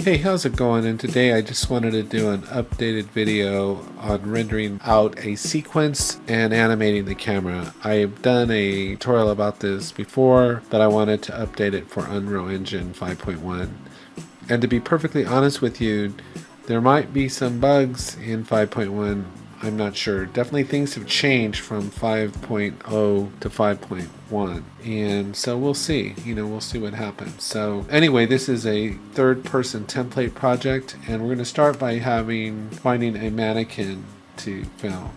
Hey, how's it going? And today I just wanted to do an updated video on rendering out a sequence and animating the camera. I've done a tutorial about this before, but I wanted to update it for Unreal Engine 5.1. And to be perfectly honest with you, there might be some bugs in 5.1. I'm not sure. Definitely things have changed from 5.0 to 5.1. And so we'll see. We'll see what happens. So anyway, this is a third-person template project, and we're going to start by finding a mannequin to film.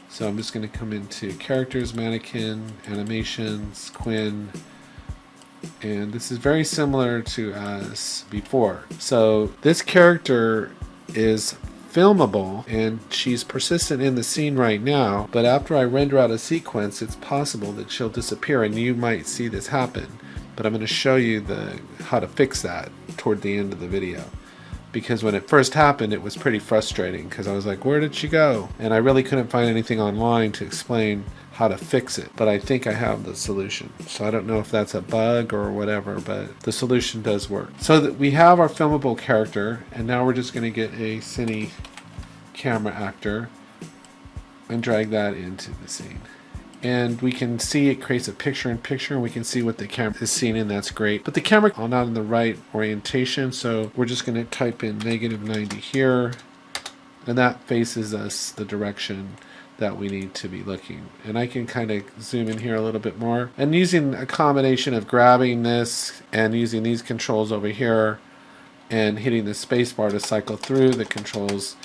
So I'm just going to come into Characters, Mannequin, Animations, Quinn, and this is very similar to as before. So this character is filmable and she's persistent in the scene right now, but after I render out a sequence, it's possible that she'll disappear, and you might see this happen. But I'm going to show you how to fix that toward the end of the video, because when it first happened it was pretty frustrating because I was like, where did she go? And I really couldn't find anything online to explain how to fix it, but I think I have the solution. So I don't know if that's a bug or whatever, but the solution does work. So that we have our filmable character, and now we're just going to get a cine camera actor and drag that into the scene. And we can see it creates a picture-in-picture, and we can see what the camera is seeing, and that's great. But the camera is not in the right orientation, so we're just going to type in -90 here, and that faces us the direction that we need to be looking. And I can kind of zoom in here a little bit more, and using a combination of grabbing this and using these controls over here and hitting the space bar to cycle through the controls,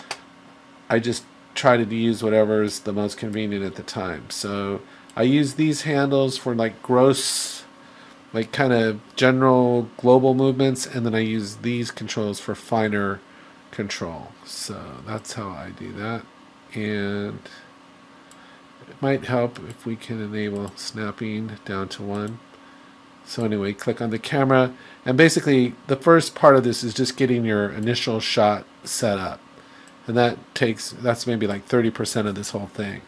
I just try to use whatever is the most convenient at the time. So I use these handles for like gross, like kind of general global movements, and then I use these controls for finer control. So that's how I do that. And it might help if we can enable snapping down to 1. So anyway, click on the camera, and basically the first part of this is just getting your initial shot set up, and that's maybe like 30% of this whole thing.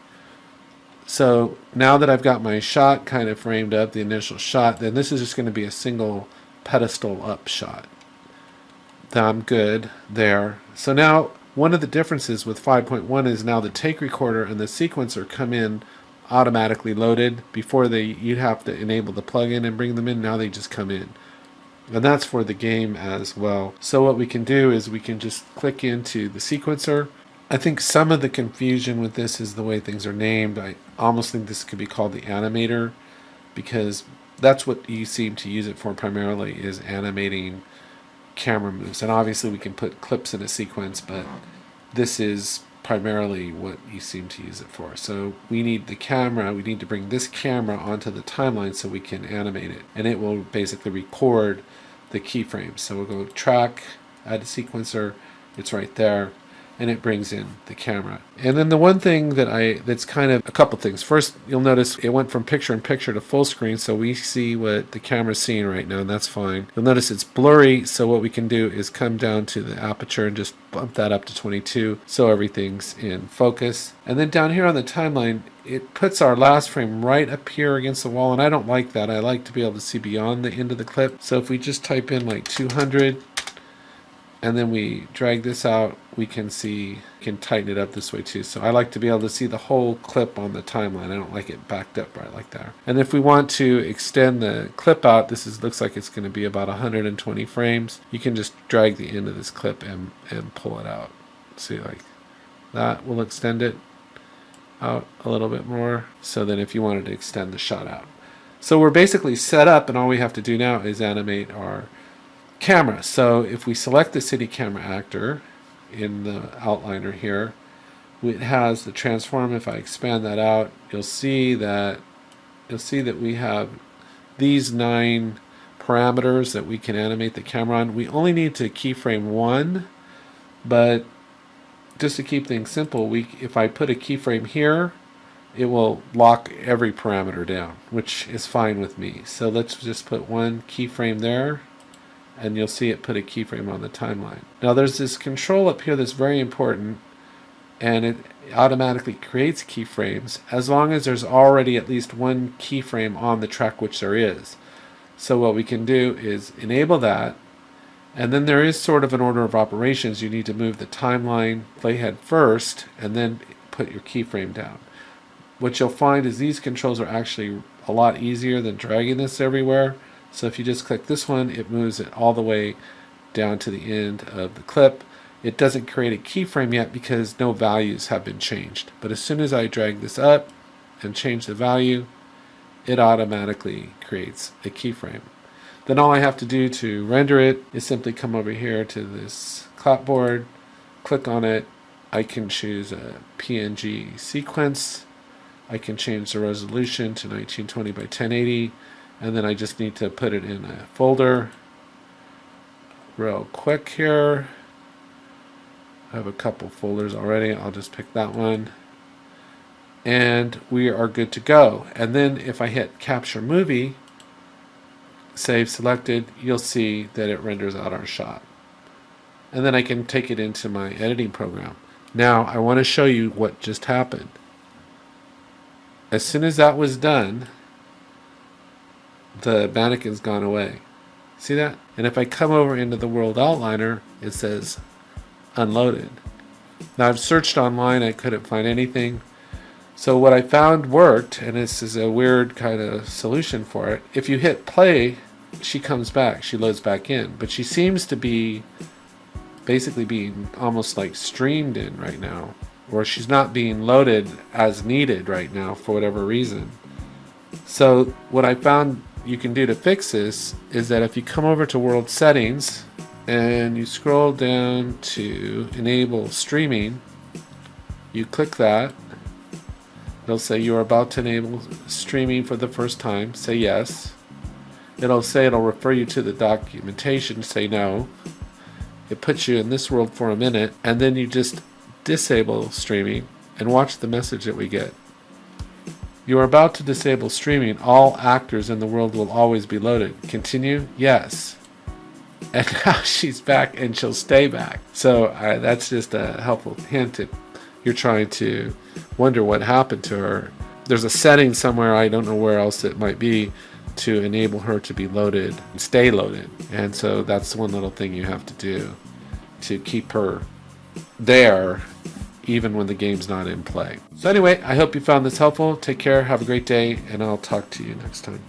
So now that I've got my shot kind of framed up, the initial shot, then this is just going to be a single pedestal up shot. Then I'm good there. So now one of the differences with 5.1 is now the take recorder and the sequencer come in automatically loaded. Before you'd have to enable the plugin and bring them in. Now they just come in, and that's for the game as well. So what we can do is we can just click into the sequencer. I think some of the confusion with this is the way things are named. I almost think this could be called the animator, because that's what you seem to use it for primarily, is animating camera moves. And obviously we can put clips in a sequence, but this is primarily what you seem to use it for. So we need the camera, we need to bring this camera onto the timeline so we can animate it, and it will basically record the keyframes. So we'll go track, add a sequencer, it's right there, and it brings in the camera. And then the one thing that's kind of a couple things. First, you'll notice it went from picture-in-picture to full screen, so we see what the camera's seeing right now, and that's fine. You'll notice it's blurry, so what we can do is come down to the aperture and just bump that up to 22 so everything's in focus. And then down here on the timeline, it puts our last frame right up here against the wall, and I don't like that. I like to be able to see beyond the end of the clip. So if we just type in like 200, and then we drag this out, we can tighten it up this way too. So I like to be able to see the whole clip on the timeline. I don't like it backed up right like that. And if we want to extend the clip out, looks like it's going to be about 120 frames. You can just drag the end of this clip and pull it out. See, like that will extend it out a little bit more. So then if you wanted to extend the shot out. So we're basically set up, and all we have to do now is animate our camera. So if we select the city camera actor in the outliner here, it has the transform. If I expand that out, you'll see that we have these 9 parameters that we can animate the camera on. We only need to keyframe 1, but just to keep things simple, if I put a keyframe here, it will lock every parameter down, which is fine with me. So let's just put 1 keyframe there, and you'll see it put a keyframe on the timeline. Now there's this control up here that's very important, and it automatically creates keyframes as long as there's already at least 1 keyframe on the track, which there is. So what we can do is enable that, And then there is sort of an order of operations. You need to move the timeline playhead first and then put your keyframe down. What you'll find is these controls are actually a lot easier than dragging this everywhere. So if you just click this one, it moves it all the way down to the end of the clip. It doesn't create a keyframe yet because no values have been changed. But as soon as I drag this up and change the value, it automatically creates a keyframe. Then all I have to do to render it is simply come over here to this clapboard, click on it. I can choose a PNG sequence. I can change the resolution to 1920 by 1080, and then I just need to put it in a folder real quick here. I have a couple folders already. I'll just pick that one. And we are good to go. And then if I hit capture movie, save selected, you'll see that it renders out our shot. And then I can take it into my editing program. Now I want to show you what just happened. As soon as that was done, the mannequin's gone away. See that? And if I come over into the world outliner, it says unloaded. Now I've searched online, I couldn't find anything. So what I found worked, and this is a weird kind of solution for it. If you hit play, she comes back, she loads back in, but she seems to be basically being almost like streamed in right now, or she's not being loaded as needed right now for whatever reason. So what I found you can do to fix this is that if you come over to world settings and you scroll down to enable streaming, you click that. It'll say you are about to enable streaming for the first time. Say yes. It'll refer you to the documentation. Say no. It puts you in this world for a minute, and then you just disable streaming and watch the message that we get. You are about to disable streaming. All actors in the world will always be loaded. Continue? Yes. And now she's back, and she'll stay back. So that's just a helpful hint if you're trying to wonder what happened to her. There's a setting somewhere, I don't know where else it might be, to enable her to be loaded and stay loaded. And so that's one little thing you have to do to keep her there even when the game's not in play. So anyway, I hope you found this helpful. Take care, have a great day, and I'll talk to you next time.